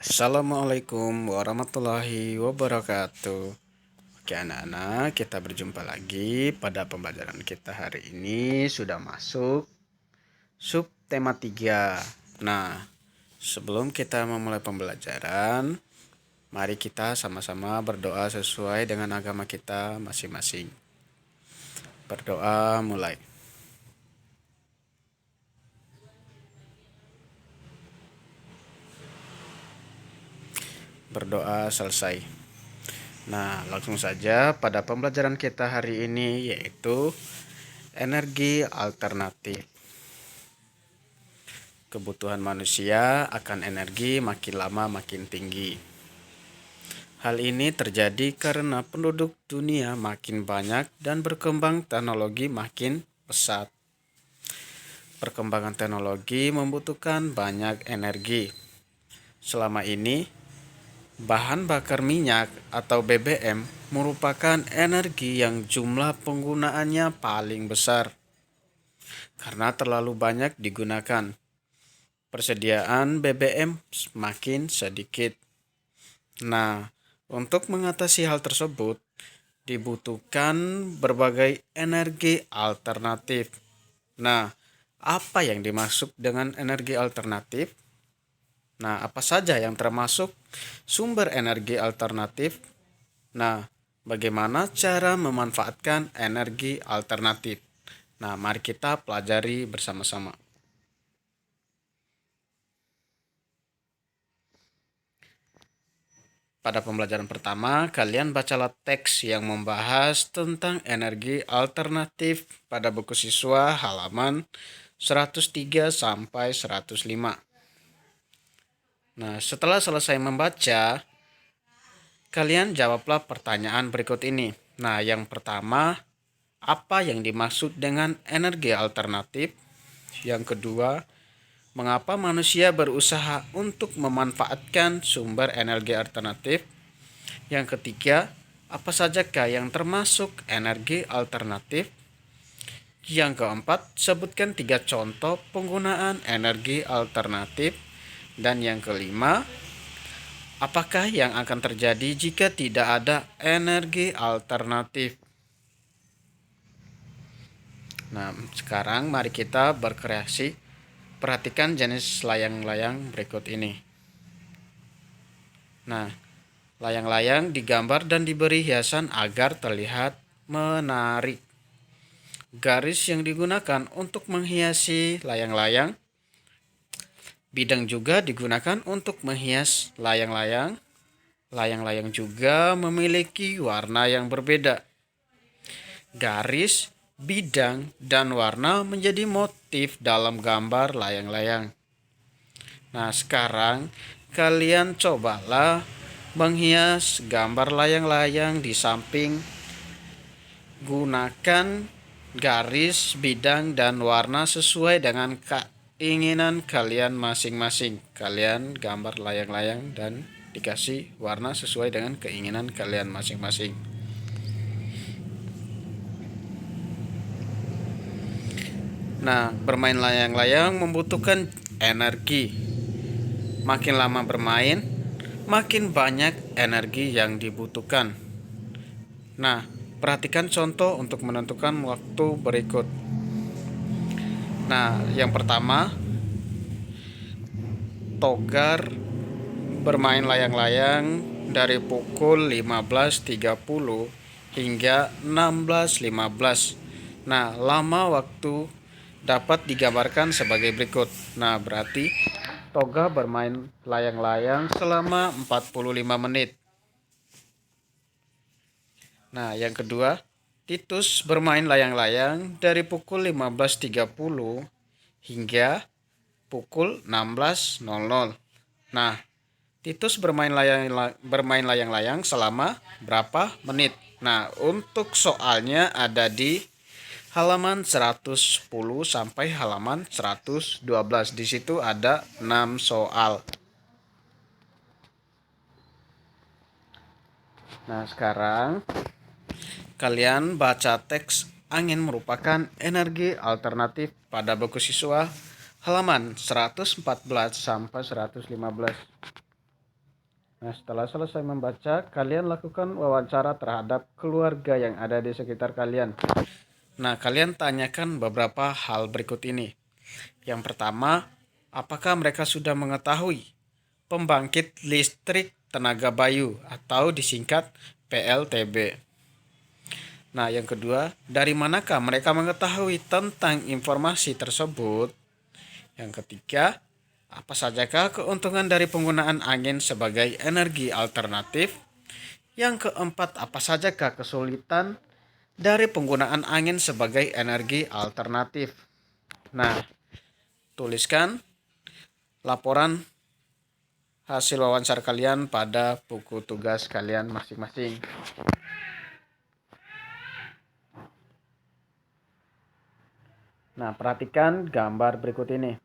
Assalamualaikum warahmatullahi wabarakatuh. Oke anak-anak, kita berjumpa lagi pada pembelajaran kita hari ini sudah masuk sub tema 3. Nah, sebelum kita memulai pembelajaran, mari kita sama-sama berdoa sesuai dengan agama kita masing-masing. Berdoa mulai. Berdoa selesai. Nah, langsung saja pada pembelajaran kita hari ini yaitu energi alternatif. Kebutuhan manusia akan energi makin lama makin tinggi. Hal ini terjadi karena penduduk dunia makin banyak dan berkembang teknologi makin pesat. Perkembangan teknologi membutuhkan banyak energi. Selama ini, bahan bakar minyak atau BBM merupakan energi yang jumlah penggunaannya paling besar karena terlalu banyak digunakan. Persediaan BBM semakin sedikit. Nah, untuk mengatasi hal tersebut, dibutuhkan berbagai energi alternatif. Nah, apa yang dimaksud dengan energi alternatif? Nah, apa saja yang termasuk sumber energi alternatif? Nah, bagaimana cara memanfaatkan energi alternatif? Nah, mari kita pelajari bersama-sama. Pada pembelajaran pertama, kalian bacalah teks yang membahas tentang energi alternatif pada buku siswa halaman 103 sampai 105. Nah, setelah selesai membaca, kalian jawablah pertanyaan berikut ini. Nah, yang pertama, apa yang dimaksud dengan energi alternatif? Yang kedua, mengapa manusia berusaha untuk memanfaatkan sumber energi alternatif? Yang ketiga, apa sajakah yang termasuk energi alternatif? Yang keempat, sebutkan 3 contoh penggunaan energi alternatif. Dan yang kelima, apakah yang akan terjadi jika tidak ada energi alternatif? Nah, sekarang mari kita berkreasi. Perhatikan jenis layang-layang berikut ini. Nah, layang-layang digambar dan diberi hiasan agar terlihat menarik. Garis yang digunakan untuk menghiasi layang-layang. Bidang juga digunakan untuk menghias layang-layang. Layang-layang juga memiliki warna yang berbeda. Garis, bidang, dan warna menjadi motif dalam gambar layang-layang. Nah, sekarang kalian cobalah menghias gambar layang-layang di samping. Gunakan garis, bidang, dan warna sesuai dengan keinginan kalian masing-masing. Kalian gambar layang-layang dan dikasih warna sesuai dengan keinginan kalian masing-masing. Nah, bermain layang-layang membutuhkan energi. Makin lama bermain, makin banyak energi yang dibutuhkan. Nah, perhatikan contoh untuk menentukan waktu berikut. Nah, yang pertama, Togar bermain layang-layang dari pukul 15.30 hingga 16.15. Nah, lama waktu dapat digambarkan sebagai berikut. Nah, berarti Toga bermain layang-layang selama 45 menit. Nah, yang kedua, Titus bermain layang-layang dari pukul 15.30 hingga pukul 16.00. Nah, Titus bermain layang-layang selama berapa menit? Nah, untuk soalnya ada di halaman 110 sampai halaman 112. Di situ ada 6 soal. Nah, sekarang kalian baca teks angin merupakan energi alternatif pada buku siswa halaman 114 sampai 115. Nah, setelah selesai membaca, kalian lakukan wawancara terhadap keluarga yang ada di sekitar kalian. Nah, kalian tanyakan beberapa hal berikut ini. Yang pertama, apakah mereka sudah mengetahui pembangkit listrik tenaga bayu atau disingkat PLTB? Nah, yang kedua, dari manakah mereka mengetahui tentang informasi tersebut? Yang ketiga, apa sajakah keuntungan dari penggunaan angin sebagai energi alternatif? Yang keempat, apa sajakah kesulitan dari penggunaan angin sebagai energi alternatif? Nah, tuliskan laporan hasil wawancara kalian pada buku tugas kalian masing-masing. Nah, perhatikan gambar berikut ini.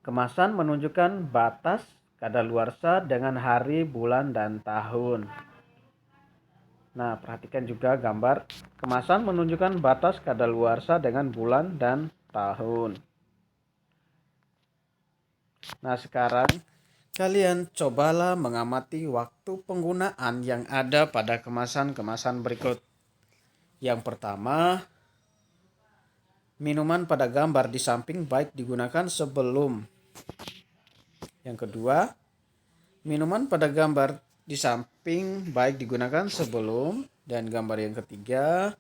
Kemasan menunjukkan batas kadaluarsa dengan hari, bulan, dan tahun. Nah, perhatikan juga gambar. Kemasan menunjukkan batas kadaluarsa dengan bulan dan tahun. Nah, sekarang kalian cobalah mengamati waktu penggunaan yang ada pada kemasan-kemasan berikut. Yang pertama, minuman pada gambar di samping baik digunakan sebelum. Yang kedua, minuman pada gambar di samping baik digunakan sebelum. Dan gambar yang ketiga,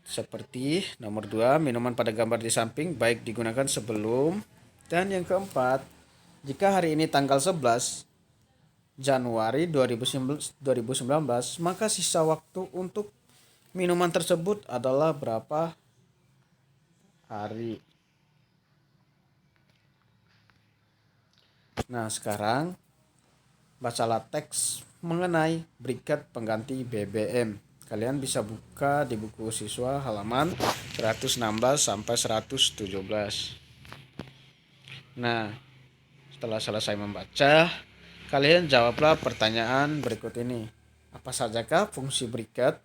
seperti nomor 2, minuman pada gambar di samping baik digunakan sebelum. Dan yang keempat, jika hari ini tanggal 11 Januari 2019, maka sisa waktu untuk minuman tersebut adalah berapa hari? Nah, sekarang bacalah teks mengenai briket pengganti BBM. Kalian bisa buka di buku siswa halaman 116 sampai 117. Nah, setelah selesai membaca, kalian jawablah pertanyaan berikut ini. Apa sajakah fungsi briket?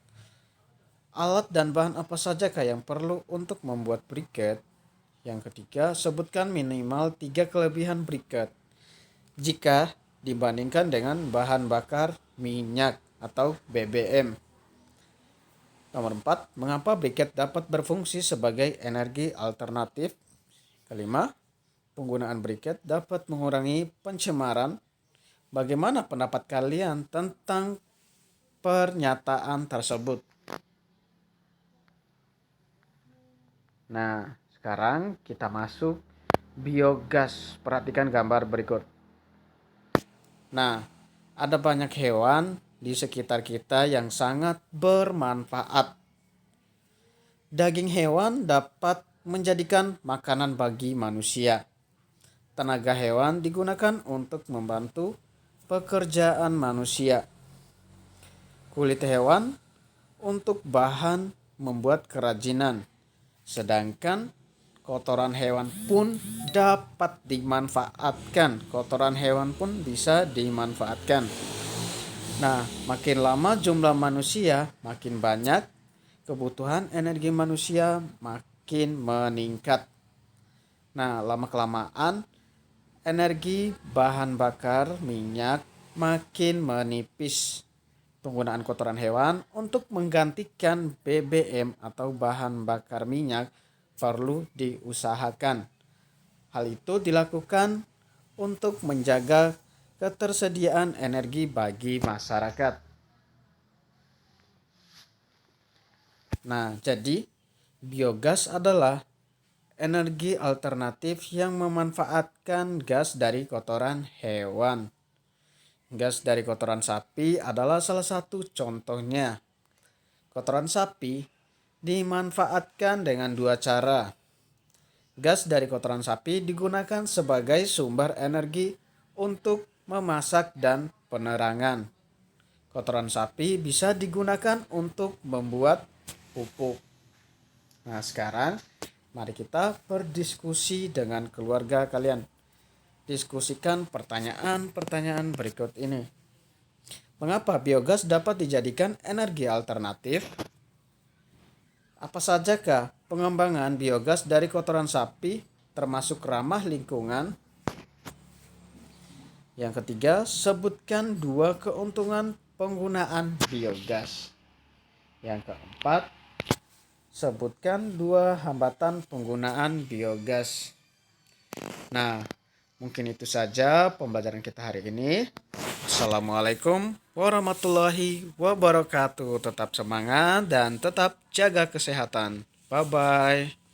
Alat dan bahan apa sajakah yang perlu untuk membuat briket? Yang ketiga, sebutkan minimal 3 kelebihan briket jika dibandingkan dengan bahan bakar minyak atau BBM. Nomor 4, mengapa briket dapat berfungsi sebagai energi alternatif? Kelima, penggunaan briket dapat mengurangi pencemaran. Bagaimana pendapat kalian tentang pernyataan tersebut? Nah, sekarang kita masuk biogas. Perhatikan gambar berikut. Nah, ada banyak hewan di sekitar kita yang sangat bermanfaat. Daging hewan dapat menjadikan makanan bagi manusia. Tenaga hewan digunakan untuk membantu pekerjaan manusia. Kulit hewan untuk bahan membuat kerajinan. Sedangkan kotoran hewan pun dapat dimanfaatkan. Kotoran hewan pun bisa dimanfaatkan. Nah, makin lama jumlah manusia makin banyak, kebutuhan energi manusia makin meningkat. Nah, lama-kelamaan energi bahan bakar minyak makin menipis. Penggunaan kotoran hewan untuk menggantikan BBM atau bahan bakar minyak perlu diusahakan. Hal itu dilakukan untuk menjaga ketersediaan energi bagi masyarakat. Nah, jadi biogas adalah energi alternatif yang memanfaatkan gas dari kotoran hewan. Gas dari kotoran sapi adalah salah satu contohnya. Kotoran sapi dimanfaatkan dengan dua cara. Gas dari kotoran sapi digunakan sebagai sumber energi untuk memasak dan penerangan. Kotoran sapi bisa digunakan untuk membuat pupuk. Nah, sekarang mari kita berdiskusi dengan keluarga kalian. Diskusikan pertanyaan-pertanyaan berikut ini. Mengapa biogas dapat dijadikan energi alternatif? Apa sajakah pengembangan biogas dari kotoran sapi termasuk ramah lingkungan? Yang ketiga, sebutkan 2 keuntungan penggunaan biogas. Yang keempat, sebutkan 2 hambatan penggunaan biogas. Nah, mungkin itu saja pembelajaran kita hari ini. Assalamualaikum warahmatullahi wabarakatuh. Tetap semangat dan tetap jaga kesehatan. Bye-bye.